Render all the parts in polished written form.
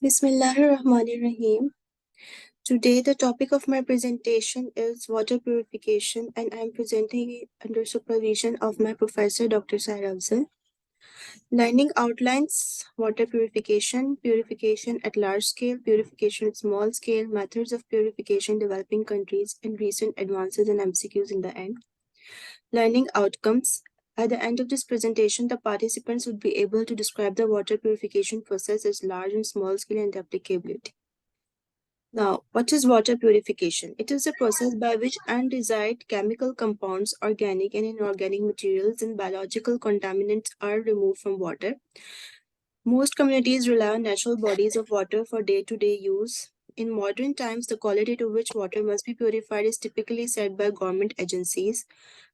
Bismillahirrahmanirrahim. Today, the topic of my presentation is water purification, and I am presenting it under supervision of my professor, Dr. Sair Afzal. Learning outlines water purification, purification at large scale, purification at small scale, methods of purification in developing countries, and recent advances and MCQs in the end. Learning outcomes. At the end of this presentation, the participants would be able to describe the water purification process as large and small scale and applicability. Now, what is water purification? It is a process by which undesired chemical compounds, organic and inorganic materials, and biological contaminants are removed from water. Most communities rely on natural bodies of water for day-to-day use. In modern times, the quality to which water must be purified is typically set by government agencies.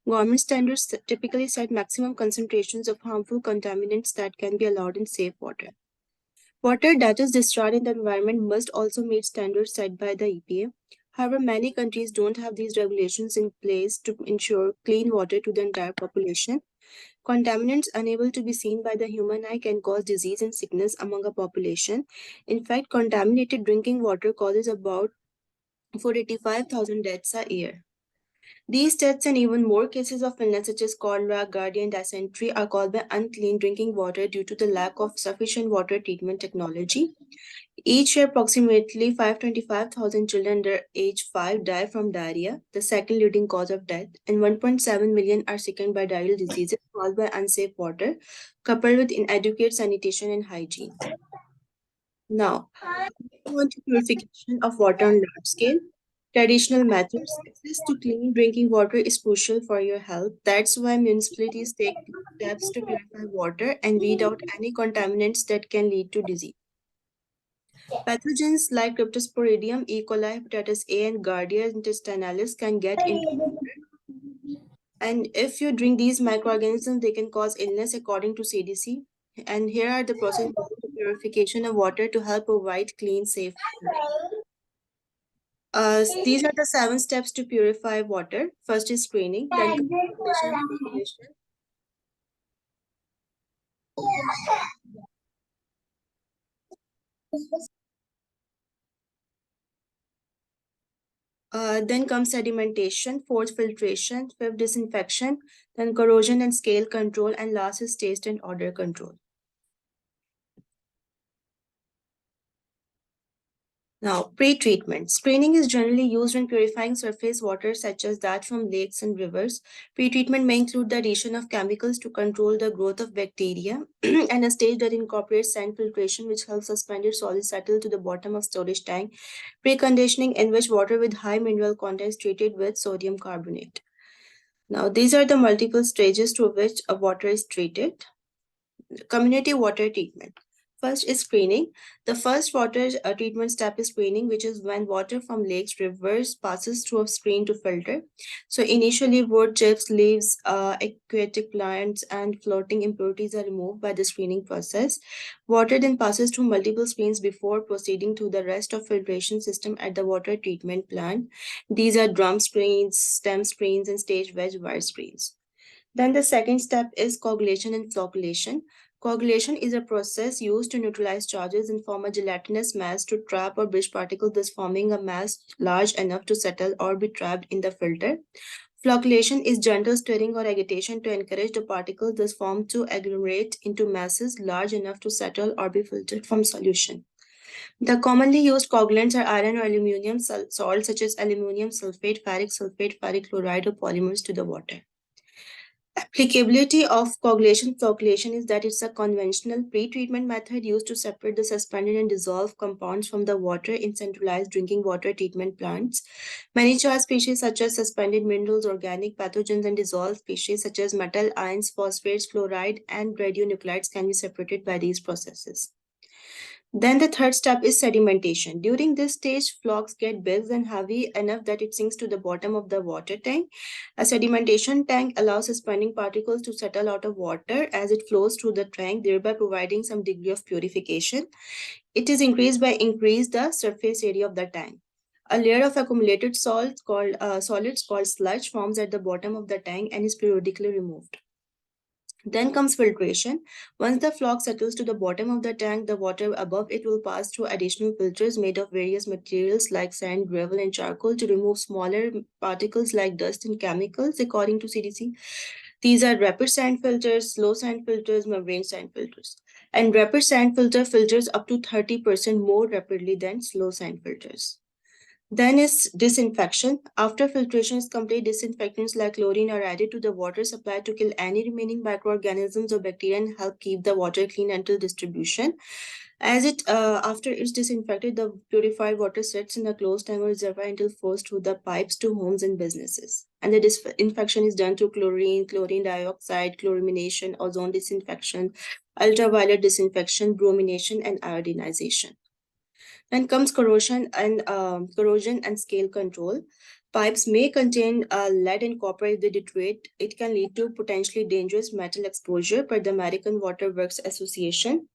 Government standards typically set maximum concentrations of harmful contaminants that can be allowed in safe water. Water that is discharged in the environment must also meet standards set by the EPA. However, many countries don't have these regulations in place to ensure clean water to the entire population. Contaminants unable to be seen by the human eye can cause disease and sickness among a population. In fact, contaminated drinking water causes about 485,000 deaths a year. These deaths and even more cases of illness such as cholera, Giardia, and dysentery are caused by unclean drinking water due to the lack of sufficient water treatment technology. Each year, approximately 525,000 children under age 5 die from diarrhea, the second leading cause of death, and 1.7 million are sickened by diarrheal diseases caused by unsafe water, coupled with inadequate sanitation and hygiene. Now, moving on to purification of water on large scale. Traditional methods. Access to clean drinking water is crucial for your health. That's why municipalities take steps to purify water and weed out any contaminants that can lead to disease. Pathogens like Cryptosporidium, E. coli, hepatitis A, and Giardia intestinalis can get into water. And if you drink these microorganisms, they can cause illness according to CDC. And here are the process of purification of water to help provide clean, safe water. These are the 7 steps to purify water. First is screening, then coagulation and filtration. Then comes sedimentation, fourth filtration, fifth disinfection, then corrosion and scale control, and last is taste and odor control. Now, pre-treatment. Screening is generally used when purifying surface water such as that from lakes and rivers. Pre-treatment may include the addition of chemicals to control the growth of bacteria and a stage that incorporates sand filtration which helps suspended solids settle to the bottom of storage tank. Pre-conditioning in which water with high mineral content is treated with sodium carbonate. Now, these are the multiple stages through which a water is treated. Community water treatment. First is screening. The first water treatment step is screening, which is when water from lakes, rivers passes through a screen to filter. So initially, wood chips, leaves, aquatic plants, and floating impurities are removed by the screening process. Water then passes through multiple screens before proceeding to the rest of filtration system at the water treatment plant. These are drum screens, stem screens, and stage wedge wire screens. Then the second step is coagulation and flocculation. Coagulation is a process used to neutralize charges and form a gelatinous mass to trap or bridge particles, thus forming a mass large enough to settle or be trapped in the filter. Flocculation is gentle stirring or agitation to encourage the particles thus formed to agglomerate into masses large enough to settle or be filtered from solution. The commonly used coagulants are iron or aluminum salts such as aluminum sulfate, ferric chloride, or polymers to the water. Applicability of coagulation flocculation is that it's a conventional pre-treatment method used to separate the suspended and dissolved compounds from the water in centralized drinking water treatment plants. Many char species such as suspended minerals, organic pathogens, and dissolved species such as metal ions, phosphates, fluoride, and radionuclides can be separated by these processes. Then the third step is sedimentation. During this stage, flocks get big and heavy enough that it sinks to the bottom of the water tank. A sedimentation tank allows suspending particles to settle out of water as it flows through the tank, thereby providing some degree of purification. It is increased by increase the surface area of the tank. A layer of accumulated solids called sludge forms at the bottom of the tank and is periodically removed. Then comes filtration. Once the flock settles to the bottom of the tank, the water above it will pass through additional filters made of various materials like sand, gravel, and charcoal to remove smaller particles like dust and chemicals, according to CDC. These are rapid sand filters, slow sand filters, membrane sand filters. And rapid sand filter filters up to 30% more rapidly than slow sand filters. Then is disinfection. After filtration is complete, disinfectants like chlorine are added to the water supply to kill any remaining microorganisms or bacteria and help keep the water clean until distribution. After it's disinfected, the purified water sits in a closed tank or reservoir until forced through the pipes to homes and businesses. And the disinfection is done through chlorine, chlorine dioxide, chlorination, ozone disinfection, ultraviolet disinfection, bromination, and iodinization. Then comes corrosion and scale control. Pipes may contain lead and copper. If they deteriorate, it can lead to potentially dangerous metal exposure per the American Water Works Association.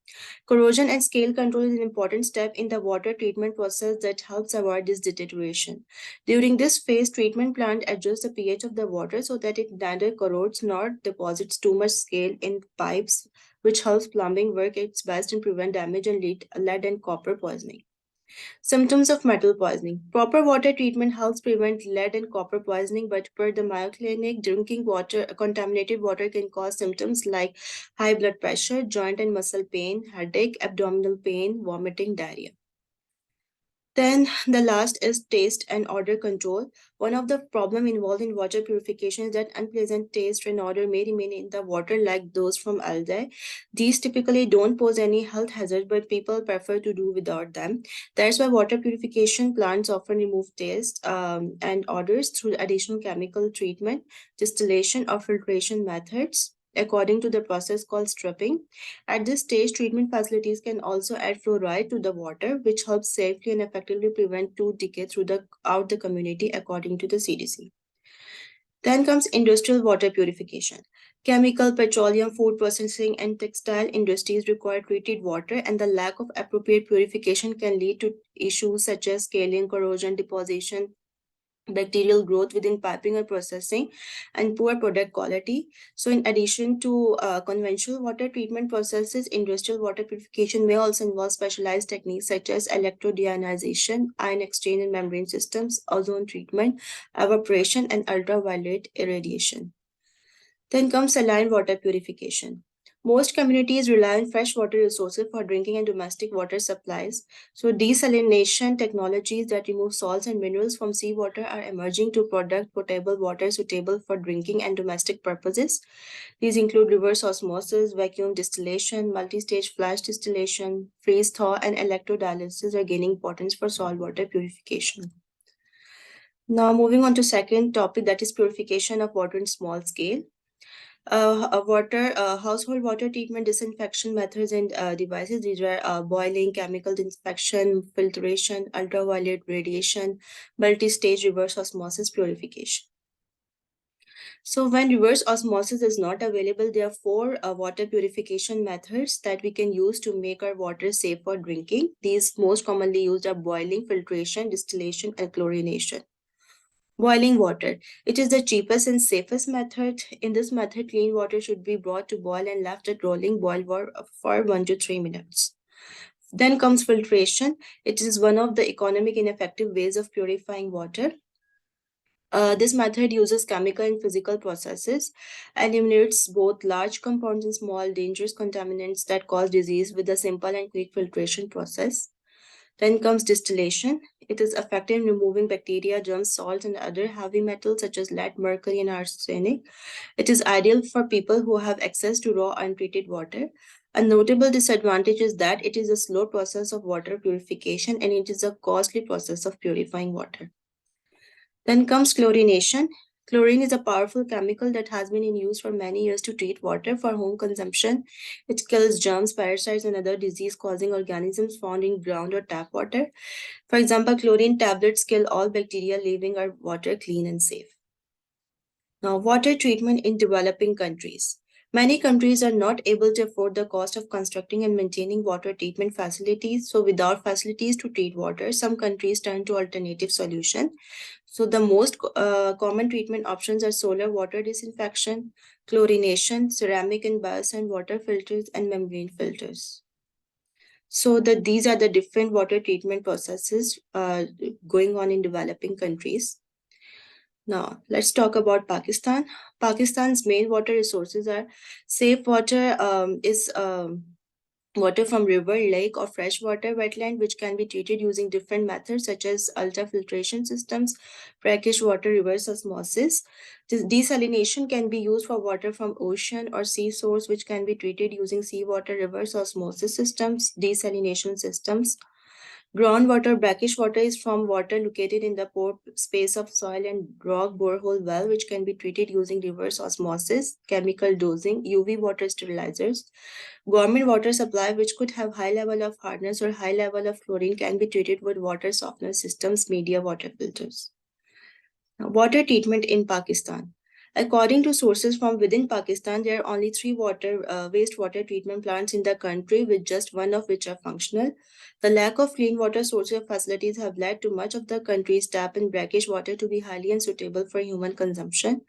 Corrosion and scale control is an important step in the water treatment process that helps avoid this deterioration. During this phase, treatment plant adjusts the pH of the water so that it neither corrodes nor deposits too much scale in pipes, which helps plumbing work its best and prevent damage and lead and copper poisoning. Symptoms of metal poisoning. Proper water treatment helps prevent lead and copper poisoning, but per the Mayo Clinic, drinking water, contaminated water can cause symptoms like high blood pressure, joint and muscle pain, headache, abdominal pain, vomiting, diarrhea. Then the last is taste and odor control. One of the problem involved in water purification is that unpleasant taste and odor may remain in the water like those from algae. These typically don't pose any health hazard, but people prefer to do without them. That's why water purification plants often remove taste and odors through additional chemical treatment, distillation, or filtration methods, according to the process called stripping. At this stage, treatment facilities can also add fluoride to the water, which helps safely and effectively prevent tooth decay throughout the community, according to the CDC. Then comes industrial water purification. Chemical, petroleum, food processing, and textile industries require treated water, and the lack of appropriate purification can lead to issues such as scaling, corrosion, deposition, bacterial growth within piping or processing, and poor product quality. So, in addition to conventional water treatment processes, industrial water purification may also involve specialized techniques such as electrodeionization, ion exchange in membrane systems, ozone treatment, evaporation, and ultraviolet irradiation. Then comes saline water purification. Most communities rely on fresh water resources for drinking and domestic water supplies. So, desalination technologies that remove salts and minerals from seawater are emerging to product potable water suitable for drinking and domestic purposes. These include reverse osmosis, vacuum distillation, multi-stage flash distillation, freeze thaw, and electrodialysis are gaining importance for saltwater purification. Now, moving on to second topic, that is purification of water in small scale. Household water treatment disinfection methods and devices. These are boiling, chemical disinfection, filtration, ultraviolet radiation, multi-stage reverse osmosis purification. So when reverse osmosis is not available, there are four water purification methods that we can use to make our water safe for drinking. These most commonly used are boiling, filtration, distillation, and chlorination. Boiling water. It is the cheapest and safest method. In this method, clean water should be brought to boil and left at rolling boil for 1 to 3 minutes. Then comes filtration. It is one of the economic and effective ways of purifying water. This method uses chemical and physical processes, eliminates both large compounds and small dangerous contaminants that cause disease with a simple and quick filtration process. Then comes distillation. It is effective in removing bacteria, germs, salts, and other heavy metals such as lead, mercury, and arsenic. It is ideal for people who have access to raw, untreated water. A notable disadvantage is that it is a slow process of water purification and it is a costly process of purifying water. Then comes chlorination. Chlorine is a powerful chemical that has been in use for many years to treat water for home consumption. It kills germs, parasites, and other disease causing organisms found in ground or tap water. For example, chlorine tablets kill all bacteria, leaving our water clean and safe. Now, water treatment in developing countries. Many countries are not able to afford the cost of constructing and maintaining water treatment facilities. So, without facilities to treat water, some countries turn to alternative solutions. So, the most common treatment options are solar water disinfection, chlorination, ceramic and biosand water filters, and membrane filters. So, these are the different water treatment processes going on in developing countries. Now, let's talk about Pakistan. Pakistan's main water resources are safe water, is water from river, lake, or freshwater wetland, which can be treated using different methods such as ultrafiltration systems, brackish water, reverse osmosis. This desalination can be used for water from ocean or sea source, which can be treated using seawater reverse osmosis systems, desalination systems. Groundwater brackish water is from water located in the pore space of soil and rock borehole well, which can be treated using reverse osmosis, chemical dosing, UV water sterilizers. Government water supply, which could have high level of hardness or high level of chlorine, can be treated with water softener systems, media water filters. Now, water treatment in Pakistan. According to sources from within Pakistan, there are only three wastewater treatment plants in the country, with just one of which are functional. The lack of clean water sources facilities have led to much of the country's tap and brackish water to be highly unsuitable for human consumption.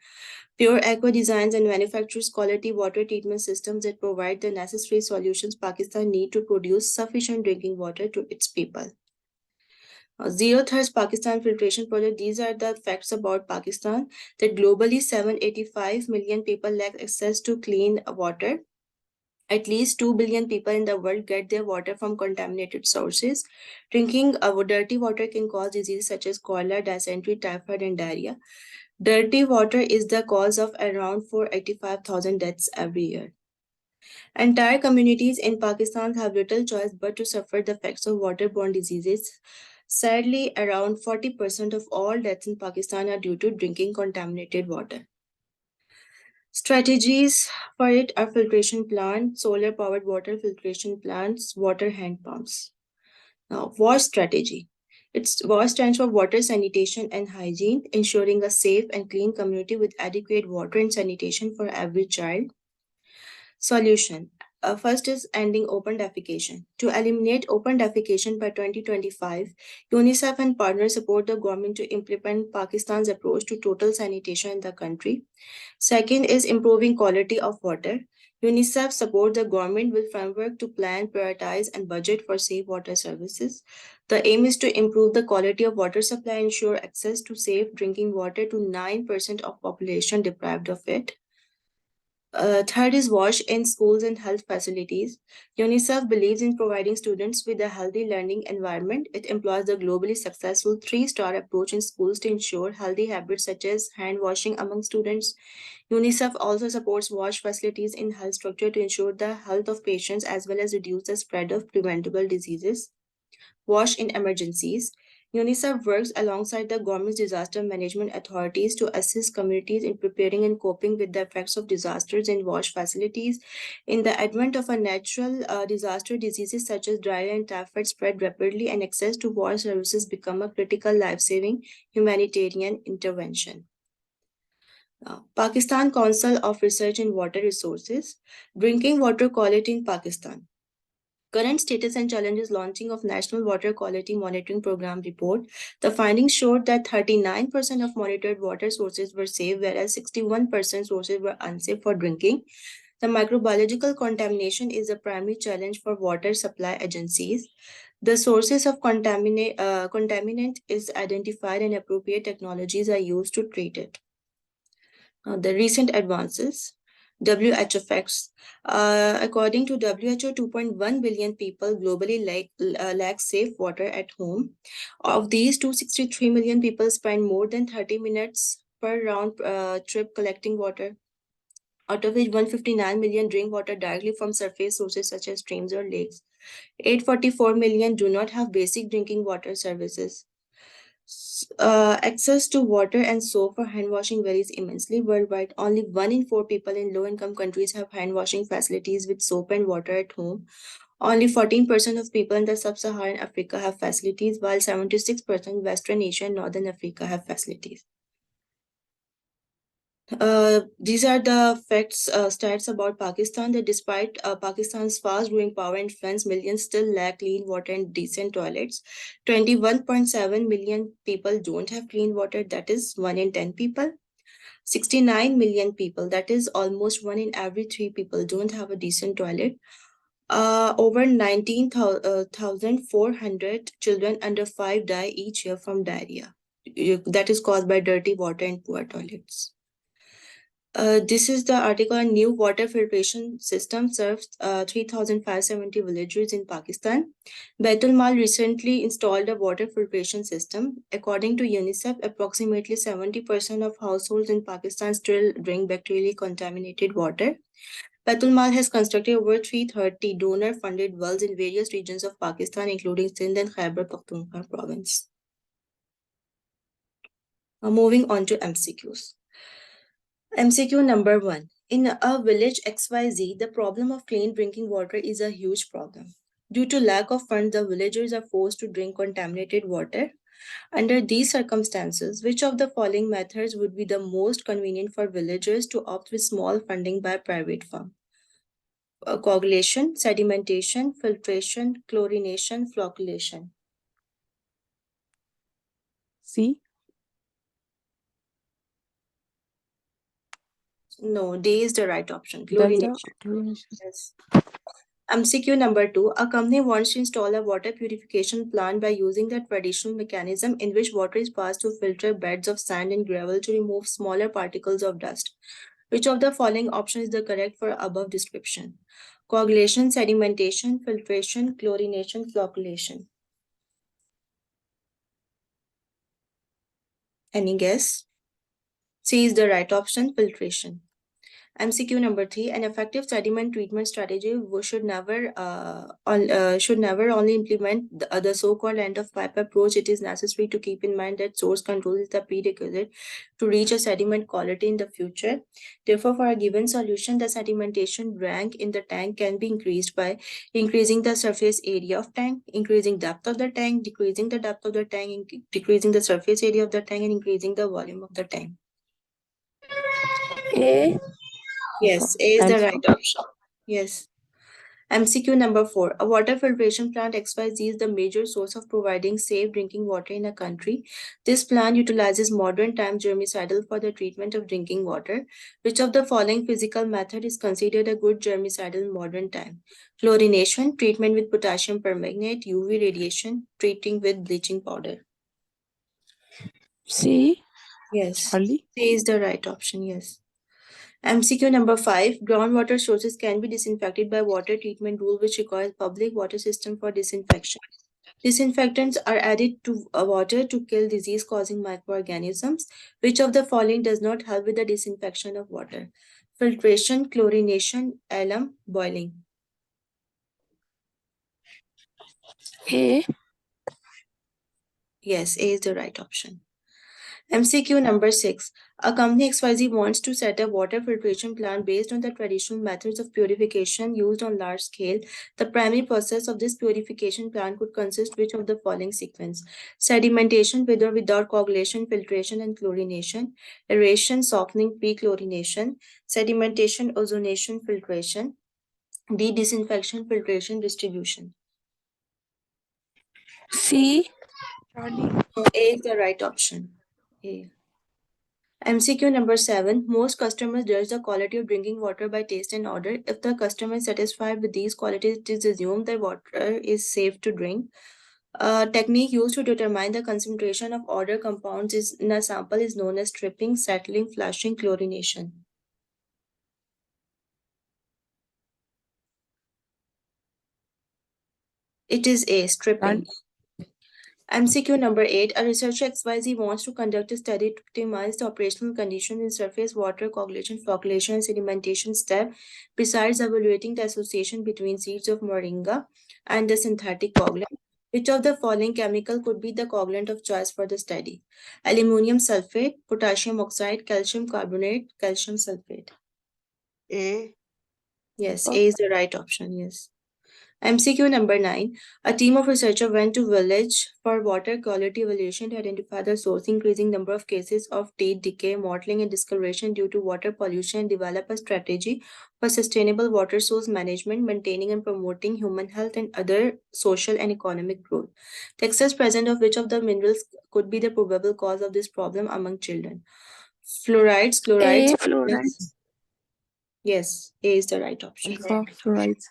Pure Aqua designs and manufactures quality water treatment systems that provide the necessary solutions Pakistan need to produce sufficient drinking water to its people. Zero Thirst Pakistan Filtration Project. These are the facts about Pakistan that globally 785 million people lack access to clean water. At least 2 billion people in the world get their water from contaminated sources. Drinking dirty water can cause diseases such as cholera, dysentery, typhoid, and diarrhea. Dirty water is the cause of around 485,000 deaths every year. Entire communities in Pakistan have little choice but to suffer the effects of waterborne diseases. Sadly, around 40% of all deaths in Pakistan are due to drinking contaminated water. Strategies for it are filtration plants, solar powered water filtration plants, water hand pumps. Now, WASH strategy. WASH stands for Water Sanitation and Hygiene, ensuring a safe and clean community with adequate water and sanitation for every child. Solution. First is ending open defecation. To eliminate open defecation by 2025, UNICEF and partners support the government to implement Pakistan's approach to total sanitation in the country. Second is improving quality of water. UNICEF supports the government with framework to plan, prioritize, and budget for safe water services. The aim is to improve the quality of water supply and ensure access to safe drinking water to 9% of population deprived of it. Third is WASH in schools and health facilities. UNICEF believes in providing students with a healthy learning environment. It employs the globally successful three-star approach in schools to ensure healthy habits such as hand washing among students. UNICEF also supports WASH facilities in health structure to ensure the health of patients as well as reduce the spread of preventable diseases. WASH in emergencies. UNICEF works alongside the government's disaster management authorities to assist communities in preparing and coping with the effects of disasters in WASH facilities. In the advent of a natural disaster, diseases such as diarrhea and typhoid spread rapidly, and access to WASH services become a critical life-saving humanitarian intervention. Pakistan Council of Research in Water Resources. Drinking water quality in Pakistan. Current status and challenges launching of National Water Quality Monitoring Program report. The findings showed that 39% of monitored water sources were safe, whereas 61% sources were unsafe for drinking. The microbiological contamination is a primary challenge for water supply agencies. The sources of contaminant is identified and appropriate technologies are used to treat it. The recent advances. WHO facts. According to WHO, 2.1 billion people globally lack safe water at home. Of these, 263 million people spend more than 30 minutes per round trip collecting water, out of which 159 million drink water directly from surface sources such as streams or lakes. 844 million do not have basic drinking water services. Access to water and soap for hand washing varies immensely worldwide. Only 1 in 4 people in low income countries have hand washing facilities with soap and water at home. Only 14% of people in the sub Saharan Africa have facilities, while 76% Western Asia and Northern Africa have facilities. These are the facts, stats about Pakistan that despite Pakistan's fast growing power and influence, millions still lack clean water and decent toilets. 21.7 million people don't have clean water, that is 1 in 10 people. 69 million people, that is almost 1 in every 3 people, don't have a decent toilet. Over 19,400 children under 5 die each year from diarrhea. That is caused by dirty water and poor toilets. This is the article on new water filtration system serves 3,570 villages in Pakistan. Baitul Mal recently installed a water filtration system. According to UNICEF, approximately 70% of households in Pakistan still drink bacterially contaminated water. Baitul Mal has constructed over 330 donor-funded wells in various regions of Pakistan, including Sindh and Khyber Pakhtunkhwa province. Moving on to MCQs. MCQ number 1. In a village XYZ, the problem of clean drinking water is a huge problem. Due to lack of funds, the villagers are forced to drink contaminated water. Under these circumstances, which of the following methods would be the most convenient for villagers to opt with small funding by a private firm? Coagulation, sedimentation, filtration, chlorination, flocculation. C. No, D is the right option. That's the Chlorination. chlorination. Yes. MCQ number 2. A company wants to install a water purification plant by using the traditional mechanism in which water is passed to filter beds of sand and gravel to remove smaller particles of dust. Which of the following option is the correct for above description? Coagulation, sedimentation, filtration, chlorination, flocculation. Any guess? C is the right option, filtration. MCQ number 3: an effective sediment treatment strategy should never only implement the so-called end-of-pipe approach. It is necessary to keep in mind that source control is the prerequisite to reach a sediment quality in the future. Therefore, for a given solution, the sedimentation rank in the tank can be increased by increasing the surface area of tank, increasing depth of the tank, decreasing the depth of the tank, decreasing the surface area of the tank, and increasing the volume of the tank. A. Yes, A is I'm the sorry. right option. Yes. MCQ number 4. A water filtration plant XYZ is the major source of providing safe drinking water in a country. This plant utilizes modern time germicidal for the treatment of drinking water. Which of the following physical method is considered a good germicidal in modern time? Chlorination, treatment with potassium permanganate, UV radiation, treating with bleaching powder. C. Yes, Charlie. C is the right option. Yes. MCQ number 5. Groundwater sources can be disinfected by water treatment rule which requires public water system for disinfection. Disinfectants are added to water to kill disease-causing microorganisms. Which of the following does not help with the disinfection of water? Filtration, chlorination, alum, boiling. A. Yes, A is the right option. MCQ number 6. A company XYZ wants to set up water filtration plant based on the traditional methods of purification used on large scale. The primary process of this purification plant could consist which of the following sequence? Sedimentation with or without coagulation, filtration and chlorination, aeration, softening, pre-chlorination, sedimentation, ozonation, filtration, de-disinfection, filtration, distribution. C. Charlie. A is the right option. A. MCQ number 7. Most customers judge the quality of drinking water by taste and odor. If the customer is satisfied with these qualities, it is assumed that water is safe to drink. A technique used to determine the concentration of odor compounds in a sample is known as stripping, settling, flushing, chlorination. It is A, stripping. Charlie. MCQ number 8. A researcher XYZ wants to conduct a study to optimize the operational conditions in surface water coagulation, flocculation, and sedimentation step, besides evaluating the association between seeds of moringa and the synthetic coagulant. Which of the following chemical could be the coagulant of choice for the study? Aluminum sulfate, potassium oxide, calcium carbonate, calcium sulfate. A. Yes, A is the right option. Yes. MCQ number 9. A team of researchers went to village for water quality evaluation to identify the source, increasing number of cases of teeth decay, mottling, and discoloration due to water pollution, and develop a strategy for sustainable water source management, maintaining and promoting human health and other social and economic growth. The excess present of which of the minerals could be the probable cause of this problem among children? Fluorides, chlorides. A. Fluoride. Yes, A is the right option. Alpha fluorides.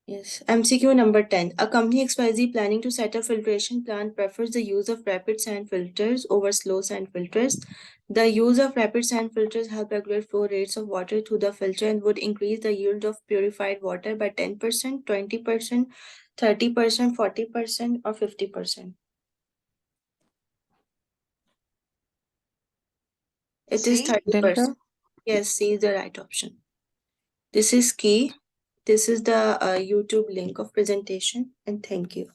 Yes. MCQ number 10. A company XYZ planning to set a filtration plant prefers the use of rapid sand filters over slow sand filters. The use of rapid sand filters help regulate flow rates of water through the filter and would increase the yield of purified water by 10%, 20%, 30%, 40%, or 50%. It is C. 30%. Delta. Yes, C is the right option. This is key. This is the YouTube link of presentation, and thank you.